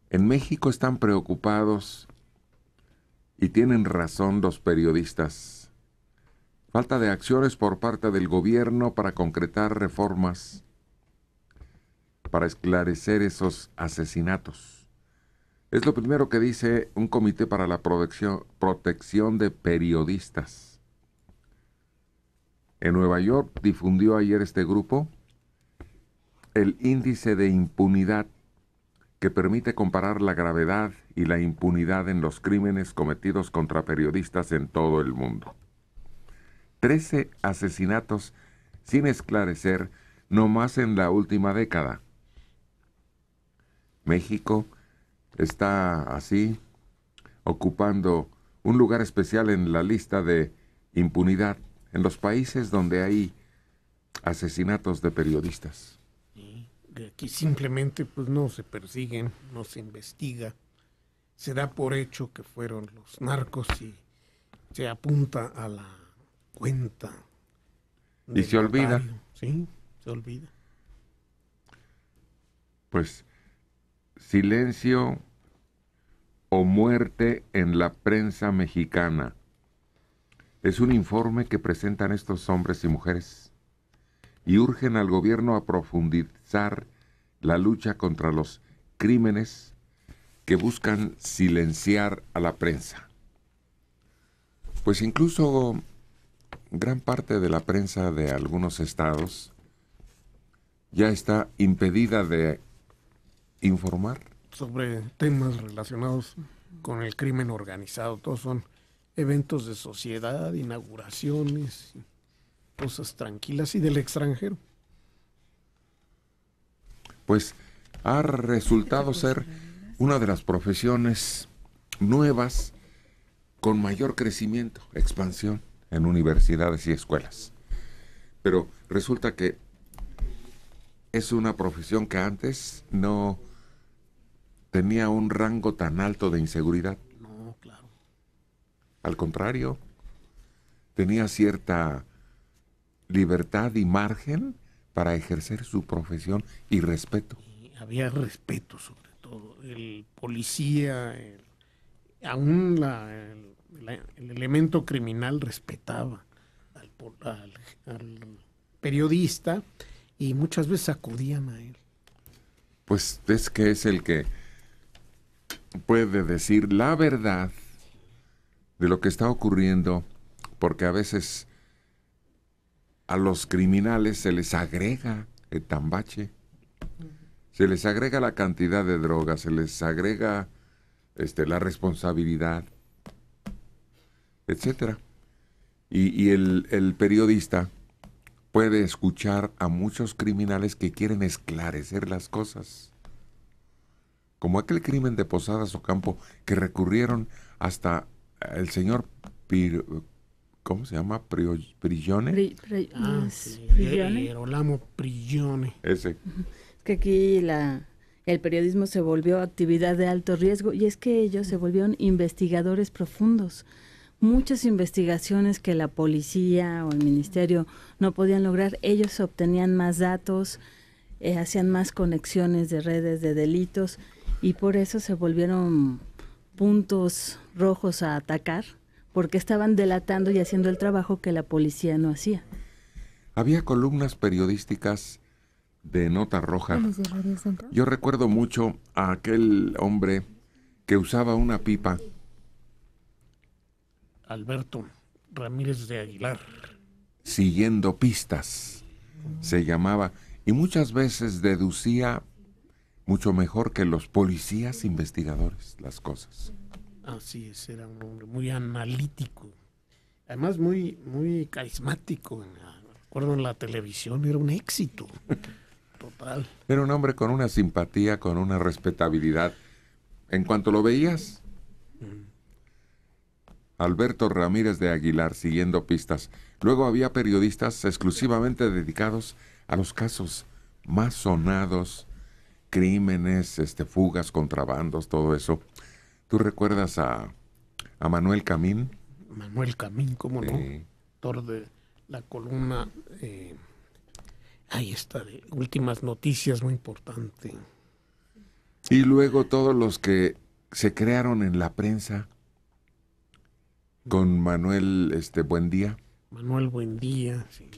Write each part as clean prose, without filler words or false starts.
En México están preocupados y tienen razón los periodistas. Falta de acciones por parte del gobierno para concretar reformas, para esclarecer esos asesinatos. Es lo primero que dice un comité para la protección de periodistas. En Nueva York difundió ayer este grupo el índice de impunidad que permite comparar la gravedad y la impunidad en los crímenes cometidos contra periodistas en todo el mundo. 13 asesinatos sin esclarecer nomás en la última década. México está así ocupando un lugar especial en la lista de impunidad en los países donde hay asesinatos de periodistas. Que aquí simplemente pues no se persiguen, no se investiga, se da por hecho que fueron los narcos y se apunta a la cuenta y se olvida. Sí, se olvida. Pues silencio o muerte en la prensa mexicana. Es un informe que presentan estos hombres y mujeres y urgen al gobierno a profundizar la lucha contra los crímenes que buscan silenciar a la prensa. Pues incluso gran parte de la prensa de algunos estados ya está impedida de informar sobre temas relacionados con el crimen organizado. Todos son eventos de sociedad, inauguraciones, cosas tranquilas y del extranjero. Pues ha resultado ser una de las profesiones nuevas con mayor crecimiento, expansión en universidades y escuelas. Pero resulta que es una profesión que antes no tenía un rango tan alto de inseguridad. No, claro. Al contrario, tenía cierta libertad y margen para ejercer su profesión y respeto. Y había respeto sobre todo. El policía, aún el elemento criminal respetaba al periodista y muchas veces acudían a él. Pues es que es el que puede decir la verdad de lo que está ocurriendo, porque a veces a los criminales se les agrega el tambache, se les agrega la cantidad de drogas, se les agrega la responsabilidad, etcétera. Y el periodista puede escuchar a muchos criminales que quieren esclarecer las cosas. Como aquel crimen de Posadas Ocampo, que recurrieron hasta el señor ¿cómo se llama? Prigione. Gerolamo Prigione. Ese. Es que aquí el periodismo se volvió actividad de alto riesgo y es que ellos se volvieron investigadores profundos. Muchas investigaciones que la policía o el ministerio no podían lograr, ellos obtenían más datos, hacían más conexiones de redes de delitos y por eso se volvieron puntos rojos a atacar, porque estaban delatando y haciendo el trabajo que la policía no hacía. Había columnas periodísticas de nota roja. Yo recuerdo mucho a aquel hombre que usaba una pipa. Alberto Ramírez de Aguilar. Siguiendo pistas, se llamaba, y muchas veces deducía mucho mejor que los policías investigadores las cosas. Así es, era un hombre muy analítico, además muy, muy carismático. Recuerdo en la televisión, era un éxito total. Era un hombre con una simpatía, con una respetabilidad. En cuanto lo veías, Alberto Ramírez de Aguilar, siguiendo pistas. Luego había periodistas exclusivamente dedicados a los casos más sonados, crímenes, fugas, contrabandos, todo eso. ¿Tú recuerdas a Manuel Camín? Manuel Camín, ¿cómo no? Autor de la columna, ahí está, de Últimas Noticias, muy importante. Y luego todos los que se crearon en la prensa con Manuel Buendía. Manuel Buendía, sí.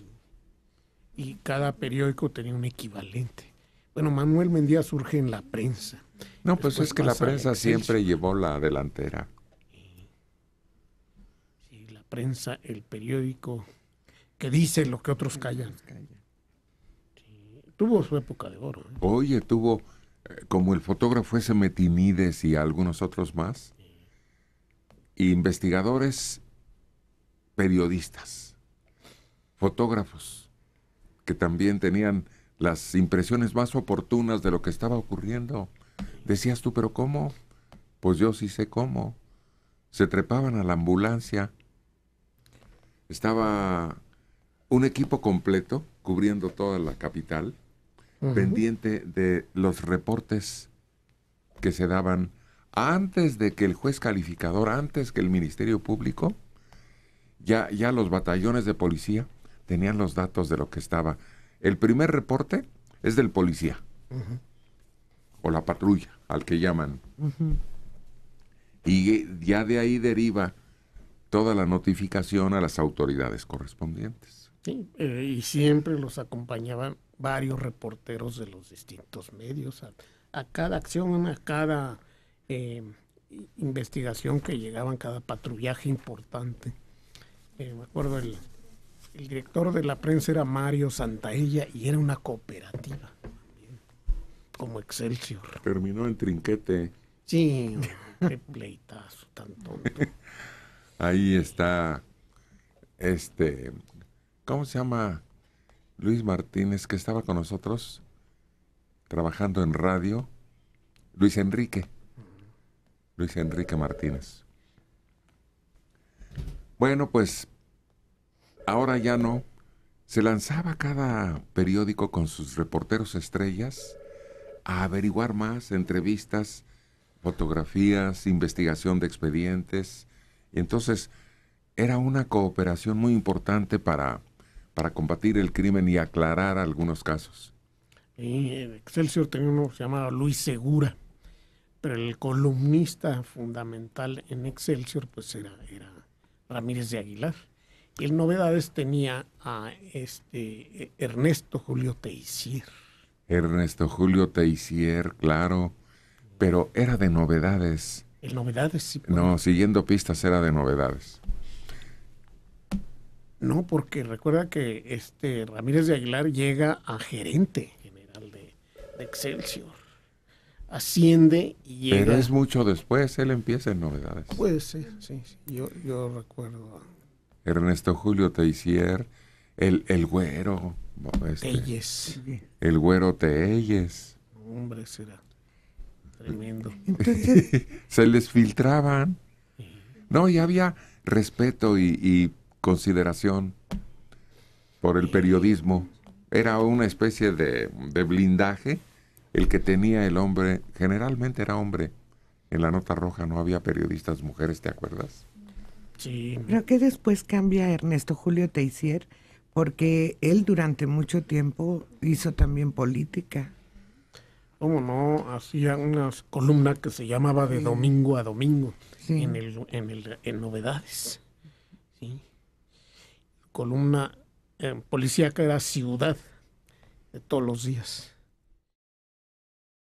Y cada periódico tenía un equivalente. Bueno, Manuel Buendía surge en la prensa. No, pues Después es que la pasa a prensa Excelsior. siempre llevó la delantera. Sí, la prensa, el periódico que dice lo que otros callan. Sí, tuvo su época de oro. Oye, tuvo, como el fotógrafo ese Metinides y algunos otros más, investigadores, periodistas, fotógrafos, que también tenían las impresiones más oportunas de lo que estaba ocurriendo. Decías tú, ¿pero cómo? Pues yo sí sé cómo. Se trepaban a la ambulancia. Estaba un equipo completo cubriendo toda la capital, pendiente de los reportes que se daban antes de que el juez calificador, antes que el Ministerio Público, ya los batallones de policía tenían los datos de lo que estaba. El primer reporte es del policía, o la patrulla, al que llaman. Y ya de ahí deriva toda la notificación a las autoridades correspondientes. Sí, y siempre los acompañaban varios reporteros de los distintos medios a cada acción, a cada investigación que llegaban, cada patrullaje importante. Me acuerdo, el director de la prensa era Mario Santaella y era una cooperativa también, como Excelsior. Terminó en trinquete. Sí, qué pleitazo tan tonto. Ahí está, ¿cómo se llama? Luis Martínez, que estaba con nosotros trabajando en radio. Luis Enrique Martínez. Bueno, pues ahora ya no. Se lanzaba cada periódico con sus reporteros estrellas a averiguar más, entrevistas, fotografías, investigación de expedientes. Y entonces era una cooperación muy importante para combatir el crimen y aclarar algunos casos. Y en Excelsior tenía uno que se llamaba Luis Segura, pero el columnista fundamental en Excelsior pues era Ramírez de Aguilar. Y en Novedades tenía a Ernesto Julio Teisier. Ernesto Julio Teisier, claro, pero era de Novedades. El Novedades, sí. No, Siguiendo Pistas era de Novedades. No, porque recuerda que Ramírez de Aguilar llega a gerente general de Excelsior. Asciende y llega. Pero es mucho después, él empieza en Novedades. Puede ser, sí. Yo recuerdo. Ernesto Julio Teisier, el güero. Telles. El güero Telles. Hombre, será tremendo. Entonces, Se les filtraban. No, y había respeto y consideración por el periodismo. Era una especie de blindaje el que tenía el hombre. Generalmente era hombre. En la Nota Roja no había periodistas mujeres, ¿te acuerdas? Sí. Creo que después cambia Ernesto Julio Teisier, porque él durante mucho tiempo hizo también política. ¿Cómo no? Hacía una columna que se llamaba De Domingo a Domingo, Sí. en Novedades. Sí. Columna policíaca era Ciudad, de todos los días.